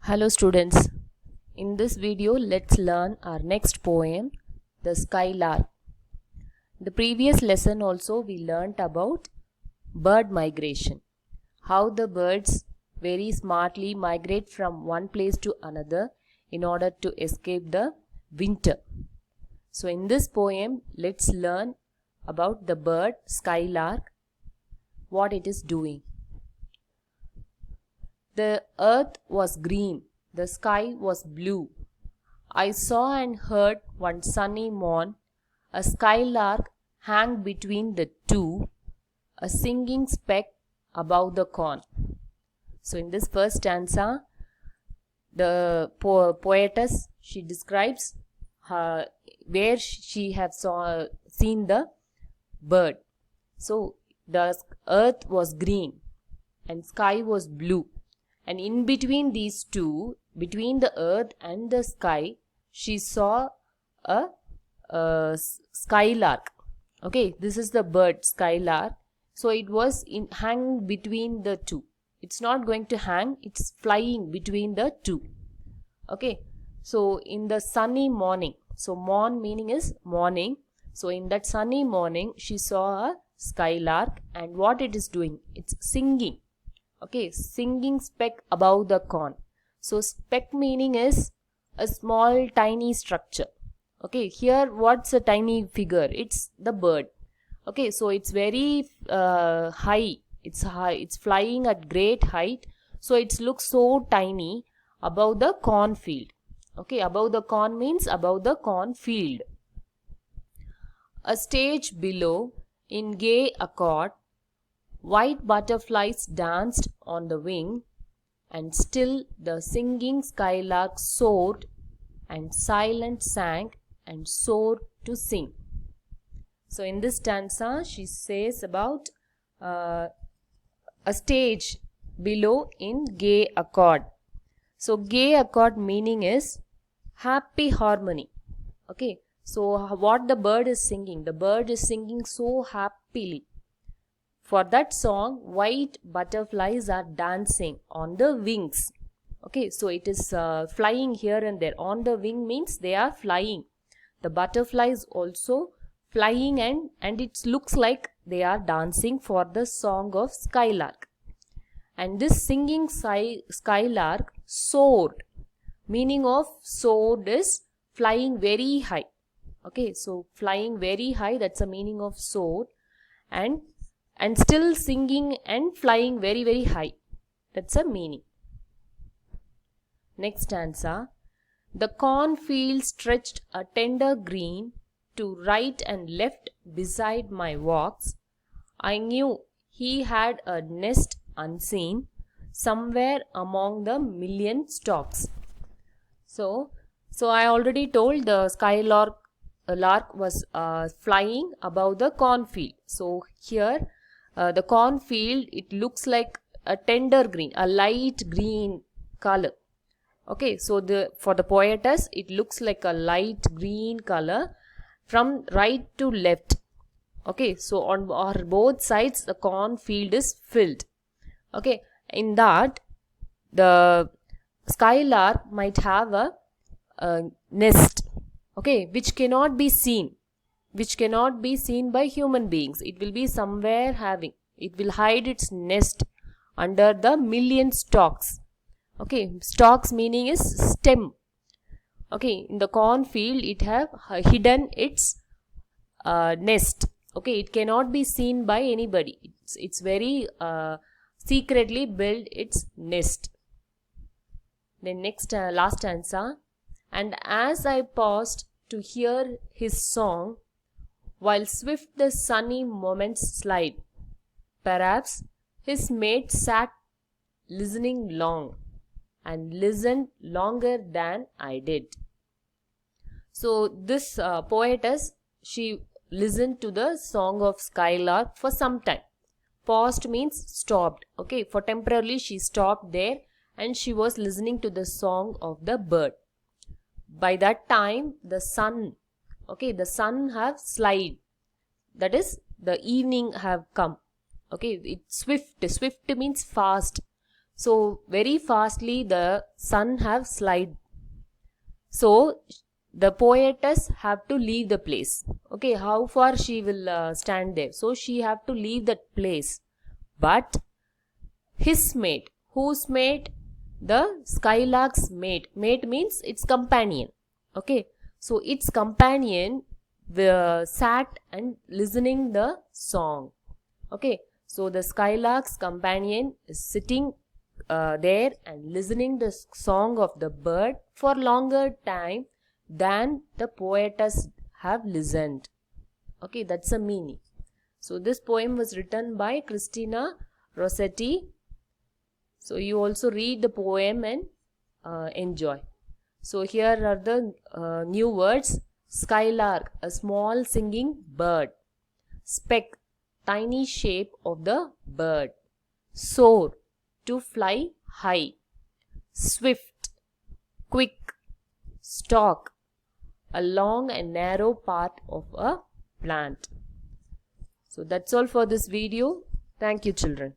Hello students, in this video let's learn our next poem, The Skylark. The previous lesson also we learnt about bird migration, how the birds very smartly migrate from one place to another in order to escape the winter. So in this poem let's learn about the bird skylark, what it is doing. The earth was green, the sky was blue. I saw and heard one sunny morn a skylark hang between the two, a singing speck above the corn. So in this first stanza, the poetess, she describes where she have seen the bird. So the earth was green and sky was blue. And in between these two, between the earth and the sky, she saw a skylark. Okay, this is the bird skylark. So it was hang between the two. It's not going to hang, it's flying between the two. Okay, so in the sunny morning, so morn meaning is morning. So in that sunny morning, she saw a skylark, and what it is doing? It's singing. Okay, singing speck above the corn. So speck meaning is a small tiny structure. Okay, here what's a tiny figure? It's the bird. Okay, so it's very high. It's high. It's flying at great height. So it looks so tiny above the cornfield. Okay, above the corn means above the cornfield. A stage below, in gay accord, white butterflies danced on the wing, and still the singing skylark soared, and silent sank and soared to sing. So in this stanza, she says about a stage below in gay accord. So gay accord meaning is happy harmony. Okay, so what the bird is singing? The bird is singing so happily. For that song, white butterflies are dancing on the wings. Okay, so it is flying here and there. On the wing means they are flying. The butterflies also flying, and it looks like they are dancing for the song of skylark. And this singing skylark soared. Meaning of soared is flying very high. Okay, so flying very high, that's the meaning of soared. And still singing and flying very, very high. That's a meaning. Next stanza. The cornfield stretched a tender green to right and left beside my walks. I knew he had a nest unseen somewhere among the million stalks. So I already told the skylark was flying above the cornfield. So here the cornfield, it looks like a tender green, a light green color. Okay, so for the poetess, it looks like a light green color from right to left. Okay, so on both sides, the cornfield is filled. Okay, in that, the skylark might have a nest. Okay, which cannot be seen. Which cannot be seen by human beings. It will be somewhere having. It will hide its nest under the million stalks. Okay, stalks meaning is stem. Okay, in the cornfield it have hidden its nest. Okay, it cannot be seen by anybody. It's very secretly built its nest. Then next last stanza. And as I paused to hear his song, while swift the sunny moments slide, perhaps his mate sat listening long, and listened longer than I did. So this poetess, she listened to the song of skylark for some time. Paused means stopped. Okay, for temporarily she stopped there and she was listening to the song of the bird. By that time, the sun have slid. That is, the evening have come. Okay, it's swift. Swift means fast. So very fastly the sun have slide. So the poetess have to leave the place. Okay, how far she will stand there? So she have to leave that place. But his mate, whose mate? The skylark's mate. Mate means its companion. Okay, so its companion sat and listening the song. Okay, so the skylark's companion is sitting there and listening the song of the bird for longer time than the poetess have listened. Okay, that's a meaning. So this poem was written by Christina Rossetti. So you also read the poem and enjoy. So here are the new words. Skylark, a small singing bird. Speck, tiny shape of the bird. Soar, to fly high. Swift, quick. Stalk, a long and narrow part of a plant. So that's all for this video. Thank you, children.